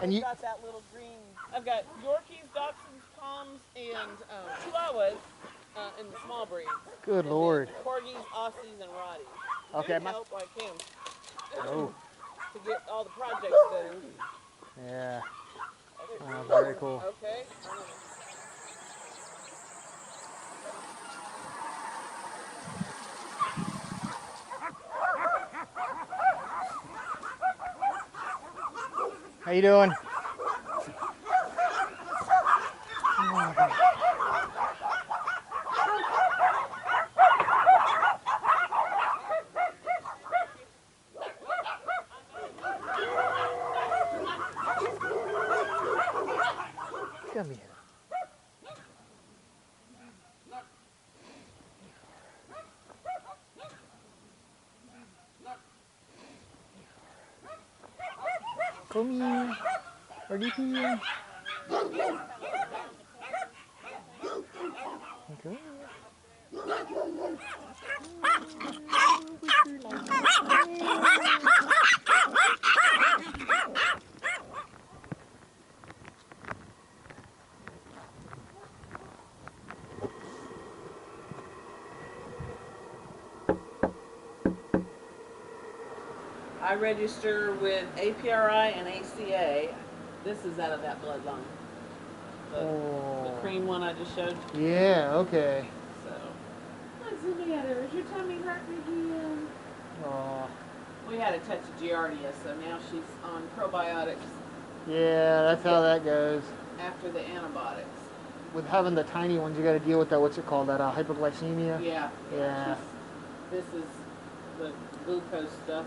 And you got that little green. I've got Yorkies, Dachshunds, Poms, and Chihuahuas in the small breeds. Good and Lord. Then Corgis, Aussies, and Rotties. Okay, Good help like him. Oh. To get all the projects done. Yeah. Oh, very cool. Okay. How you doing? Come here. Come here. Are you here? Okay. I register with APRI and ACA. This is out of that bloodline. The cream one I just showed. Yeah, okay. So, what's the matter? Is your tummy hurting again? Oh. We had a touch of Giardia, so now she's on probiotics. Yeah, that's how that goes. After the antibiotics. With having the tiny ones, you got to deal with that. What's it called? That hypoglycemia. Yeah. Yeah. This is the glucose stuff.